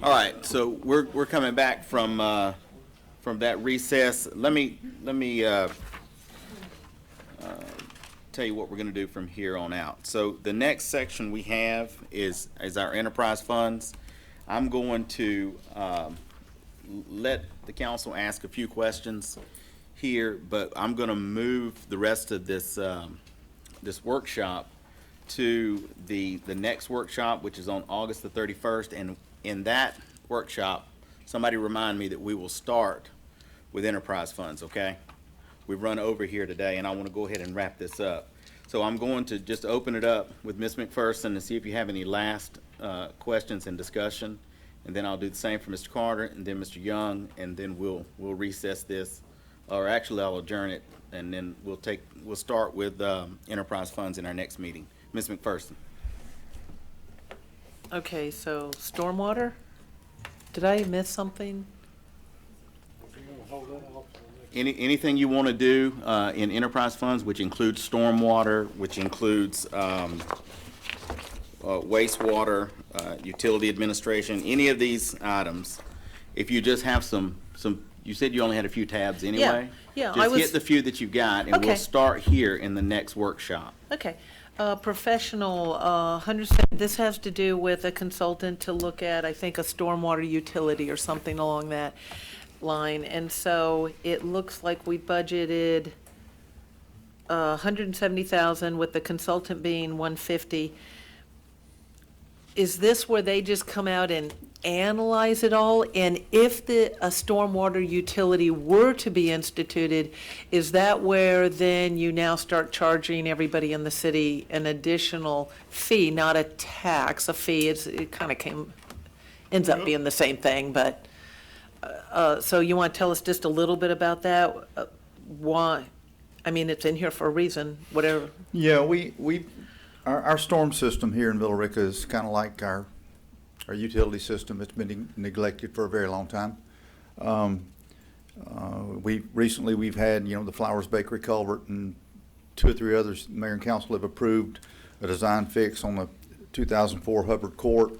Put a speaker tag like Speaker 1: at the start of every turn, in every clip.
Speaker 1: All right, so we're coming back from that recess. Let me tell you what we're going to do from here on out. So the next section we have is our enterprise funds. I'm going to let the council ask a few questions here, but I'm going to move the rest of this this workshop to the next workshop, which is on August the 31st. And in that workshop, somebody remind me that we will start with enterprise funds, okay? We've run over here today, and I want to go ahead and wrap this up. So I'm going to just open it up with Ms. McPherson and see if you have any last questions and discussion. And then I'll do the same for Mr. Carter and then Mr. Young, and then we'll recess this, or actually I'll adjourn it, and then we'll start with enterprise funds in our next meeting. Ms. McPherson.
Speaker 2: Okay, so stormwater? Did I miss something?
Speaker 1: Anything you want to do in enterprise funds, which includes stormwater, which includes wastewater, utility administration, any of these items, if you just have some, you said you only had a few tabs anyway?
Speaker 2: Yeah,
Speaker 1: Just hit the few that you've got, and
Speaker 2: Okay.
Speaker 1: we'll start here in the next workshop.
Speaker 2: Okay. Professional, this has to do with a consultant to look at, I think, a stormwater utility or something along that line. And so it looks like we budgeted 170,000 with the consultant being 150. Is this where they just come out and analyze it all? And if a stormwater utility were to be instituted, is that where then you now start charging everybody in the city an additional fee, not a tax, a fee? It kind of ends up being the same thing, but, so you want to tell us just a little bit about that? Why? I mean, it's in here for a reason, whatever.
Speaker 3: Yeah, our storm system here in Villa Rica is kind of like our utility system. It's been neglected for a very long time. We've had, the Flowers Bakery culvert, and 2 or 3 others. Mayor and council have approved a design fix on the 2004 Hubbard Court,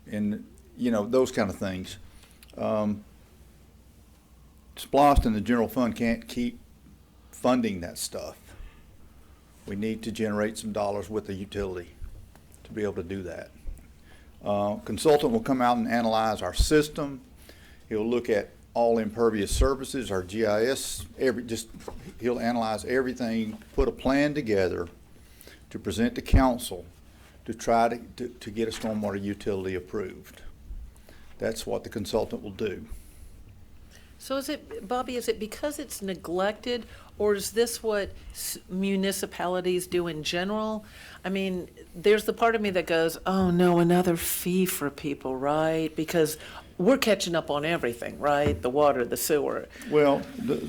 Speaker 3: and those kind of things. SPLOST and the general fund can't keep funding that stuff. We need to generate some dollars with the utility to be able to do that. Consultant will come out and analyze our system. He'll look at all impervious surfaces, our GIS, he'll analyze everything, put a plan together to present to council to try to get a stormwater utility approved. That's what the consultant will do.
Speaker 2: So is it, Bobby, is it because it's neglected, or is this what municipalities do in general? I mean, there's the part of me that goes, oh no, another fee for people, right? Because we're catching up on everything, right? The water, the sewer.
Speaker 3: Well, the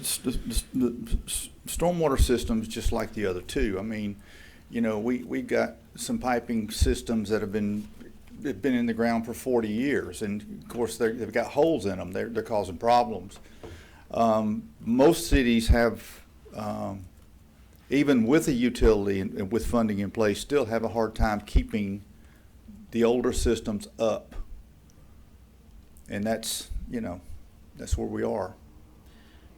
Speaker 3: stormwater system's just like the other two. I mean, we've got some piping systems that have been in the ground for 40 years, and of course they've got holes in them. They're causing problems. Most cities have, even with a utility and with funding in place, still have a hard time keeping the older systems up, and that's where we are.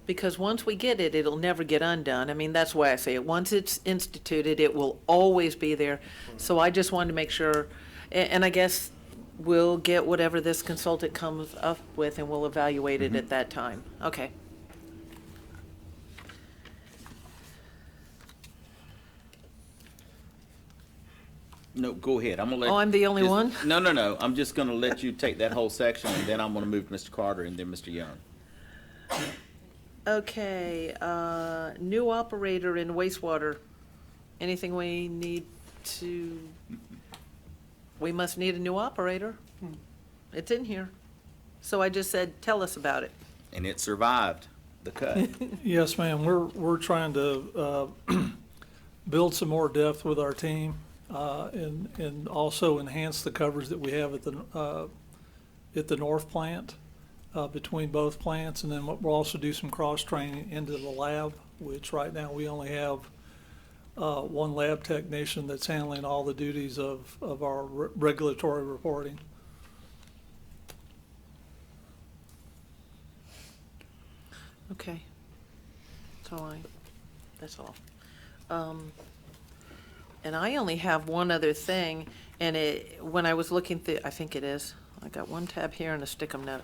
Speaker 2: Because once we get it, it'll never get undone. I mean, that's why I say it. Once it's instituted, it will always be there. So I just wanted to make sure. And I guess we'll get whatever this consultant comes up with, and we'll evaluate it at that time. Okay.
Speaker 1: No, go ahead. I'm gonna let.
Speaker 2: Oh, I'm the only one?
Speaker 1: No. I'm just gonna let you take that whole section, and then I'm gonna move to Mr. Carter and then Mr. Young.
Speaker 2: Okay, new operator in wastewater. Anything we need to, we must need a new operator. It's in here. So I just said, tell us about it.
Speaker 1: And it survived the cut.
Speaker 4: Yes, ma'am. We're trying to build some more depth with our team, and also enhance the coverage that we have at the north plant, between both plants, and then we'll also do some cross training into the lab, which right now we only have one lab technician that's handling all the duties of our regulatory reporting.
Speaker 2: Okay. That's all. And I only have one other thing, and when I was looking through, I think it is, I got one tab here and a Stickum note.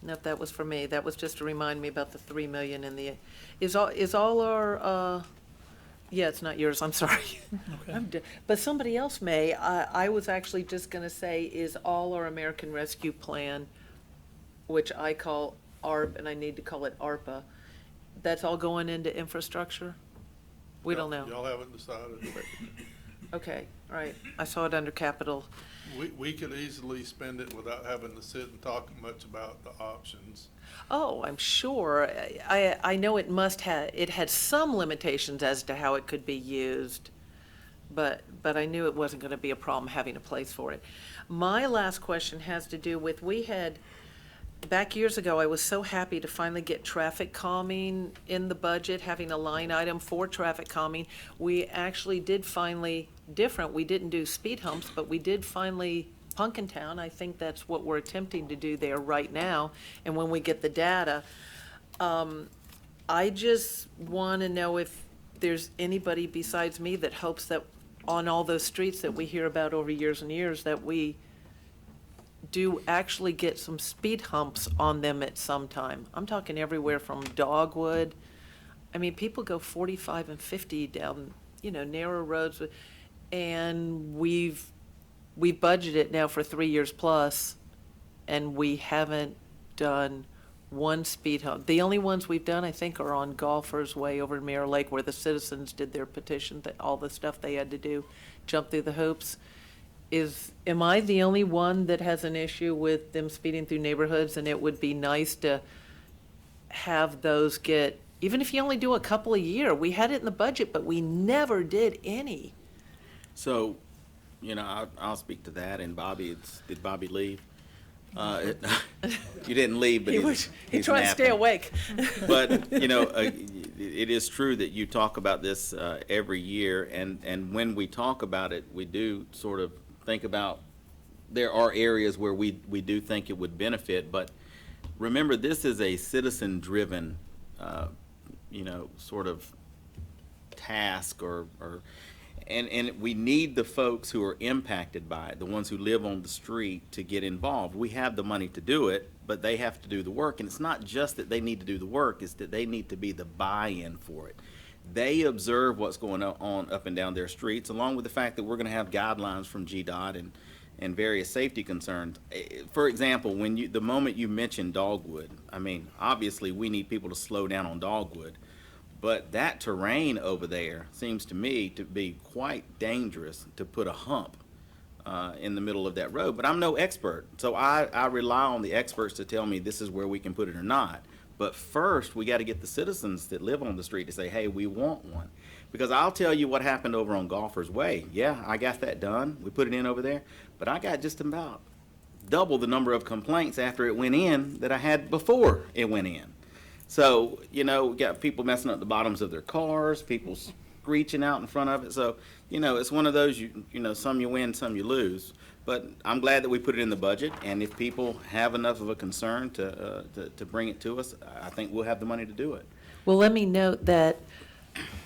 Speaker 2: Nope, that was for me. That was just to remind me about the 3 million in the, is all our, yeah, it's not yours, I'm sorry.
Speaker 4: Okay.
Speaker 2: But somebody else may. I was actually just gonna say, is all our American Rescue Plan, which I call ARP, and I need to call it ARPA, that's all going into infrastructure? We don't know.
Speaker 5: Y'all haven't decided.
Speaker 2: Okay, all right. I saw it under capital.
Speaker 5: We could easily spend it without having to sit and talk much about the options.
Speaker 2: Oh, I'm sure. I know it must have, it had some limitations as to how it could be used, but I knew it wasn't gonna be a problem having a place for it. My last question has to do with, we had, back years ago, I was so happy to finally get traffic calming in the budget, having a line item for traffic calming. We actually did finally, we didn't do speed humps, but we did finally, Punkintown, I think that's what we're attempting to do there right now, and when we get the data. I just want to know if there's anybody besides me that hopes that on all those streets that we hear about over years and years, that we do actually get some speed humps on them at some time. I'm talking everywhere from Dogwood. I mean, people go 45 and 50 down, narrow roads, and we've budgeted now for 3 years plus, and we haven't done one speed hump. The only ones we've done, I think, are on Golfers Way over in Mirror Lake, where the citizens did their petition, all the stuff they had to do, jump through the hoops. Am I the only one that has an issue with them speeding through neighborhoods? And it would be nice to have those get, even if you only do a couple a year. We had it in the budget, but we never did any.
Speaker 1: So, I'll speak to that, and Bobby, did Bobby leave? You didn't leave, but
Speaker 2: He tried to stay
Speaker 1: napping.
Speaker 2: awake.
Speaker 1: But, it is true that you talk about this every year, and when we talk about it, we do sort of think about, there are areas where we do think it would benefit, but remember, this is a citizen-driven, sort of task and we need the folks who are impacted by it, the ones who live on the street, to get involved. We have the money to do it, but they have to do the work. And it's not just that they need to do the work, it's that they need to be the buy-in for it. They observe what's going on up and down their streets, along with the fact that we're going to have guidelines from GDOT and various safety concerns. For example, the moment you mentioned Dogwood, I mean, obviously we need people to slow down on Dogwood. But that terrain over there seems to me to be quite dangerous to put a hump in the middle of that road. But I'm no expert, so I rely on the experts to tell me this is where we can put it or not. But first, we got to get the citizens that live on the street to say, hey, we want one. Because I'll tell you what happened over on Golfers Way. Yeah, I got that done. We put it in over there. But I got just about double the number of complaints after it went in that I had before it went in. So, we got people messing up the bottoms of their cars, people screeching out in front of it. So, it's one of those, some you win, some you lose. But I'm glad that we put it in the budget, and if people have enough of a concern to bring it to us, I think we'll have the money to do it.
Speaker 2: Well, let me note that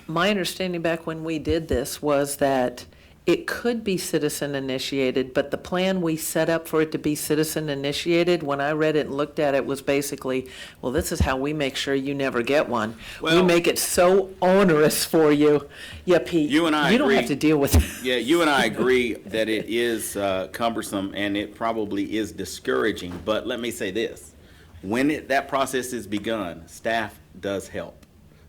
Speaker 2: my understanding back when we did this was that it could be citizen initiated, but the plan we set up for it to be citizen initiated, when I read it and looked at it, was basically, well, this is how we make sure you never get one. We
Speaker 1: Well-
Speaker 2: make it so onerous for you. Yeah, Pete,
Speaker 1: You and I
Speaker 2: you don't have
Speaker 1: agree.
Speaker 2: to deal with it.
Speaker 1: Yeah, you and I agree that it is cumbersome and it probably is discouraging, but let me say this. When that process is begun, staff does help.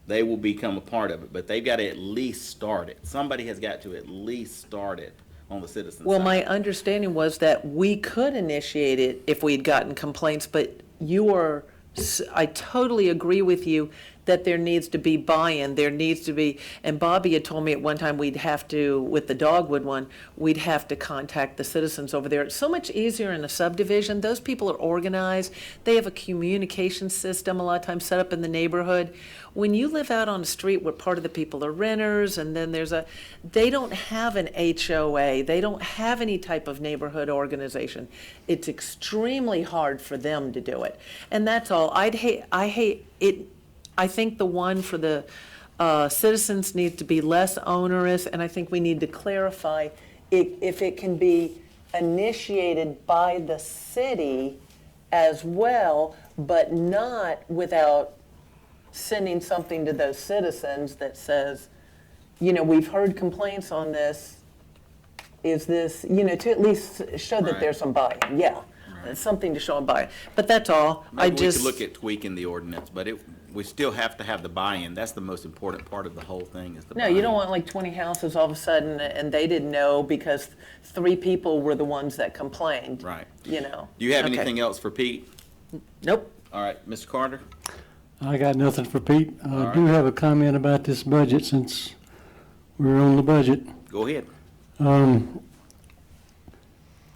Speaker 1: They will become a part of it, but they've got to at least start it. Somebody has got to at least start it on the citizen
Speaker 2: Well,
Speaker 1: side.
Speaker 2: my understanding was that we could initiate it if we'd gotten complaints, but I totally agree with you that there needs to be buy-in, there needs to be, and Bobby had told me at one time we'd have to, with the Dogwood one, we'd have to contact the citizens over there. It's so much easier in a subdivision. Those people are organized. They have a communication system a lot of times set up in the neighborhood. When you live out on a street where part of the people are renters, and then they don't have an HOA, they don't have any type of neighborhood organization. It's extremely hard for them to do it. And that's all. I hate it. I think the one for the citizens needs to be less onerous, and I think we need to clarify if it can be initiated by the city as well, but not without sending something to those citizens that says, we've heard complaints on this. Is this, to at least show that
Speaker 1: Right.
Speaker 2: there's some buy-in, yeah. It's something to show them buy-in. But that's all.
Speaker 1: Maybe we could look at tweaking the ordinance, but we still have to have the buy-in. That's the most important part of the whole thing is the
Speaker 2: No,
Speaker 1: buy-in.
Speaker 2: you don't want like 20 houses all of a sudden, and they didn't know because 3 people were the ones that complained.
Speaker 1: Right.
Speaker 2: Do
Speaker 1: Do you have
Speaker 2: Okay.
Speaker 1: anything else for Pete?
Speaker 2: Nope.
Speaker 1: All right, Mr. Carter?
Speaker 6: I got nothing for Pete.
Speaker 1: All
Speaker 6: I do have a comment about this budget since we're on the budget.
Speaker 1: Go ahead.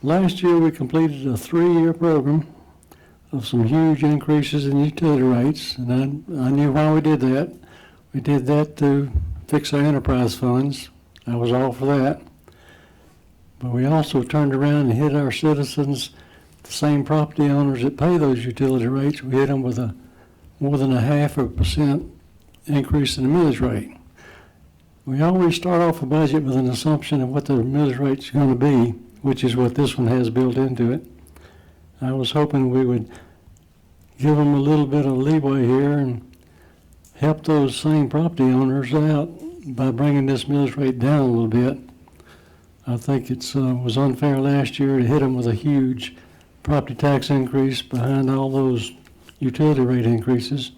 Speaker 6: Last year, we completed a 3-year program of some huge increases in utility rates, and I knew why we did that. We did that to fix our enterprise funds. I was all for that. But we also turned around and hit our citizens, the same property owners that pay those utility rates. We hit them with a more than 0.5% increase in the millage rate. We always start off a budget with an assumption of what the millage rate's going to be, which is what this one has built into it. I was hoping we would give them a little bit of leeway here and help those same property owners out by bringing this millage rate down a little bit. I think it was unfair last year to hit them with a huge property tax increase behind all those utility rate increases.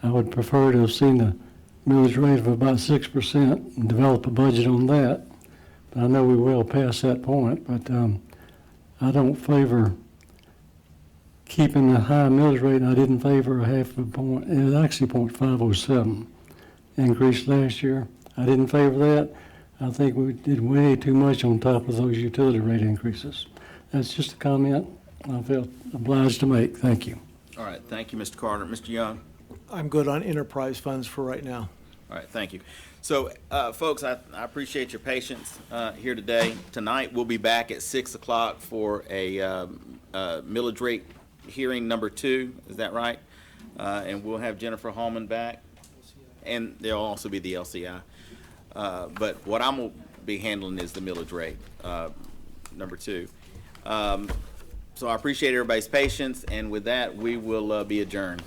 Speaker 6: I would prefer to have seen the millage rate of about 6% and develop a budget on that. But I know we will pass that point, but I don't favor keeping the high millage rate, and I didn't favor a 0.5 point. It was actually 0.507 increase last year. I didn't favor that. I think we did way too much on top of those utility rate increases. That's just a comment I felt obliged to make. Thank you.
Speaker 1: All right, thank you, Mr. Carter. Mr. Young?
Speaker 7: I'm good on enterprise funds for right now.
Speaker 1: All right, thank you. So, folks, I appreciate your patience here today. Tonight, we'll be back at 6 o'clock for a millage rate hearing number 2. Is that right? And we'll have Jennifer Hallman back. And there'll also be the LCI. But what I'm going to be handling is the millage rate, number 2. So I appreciate everybody's patience, and with that, we will be adjourned.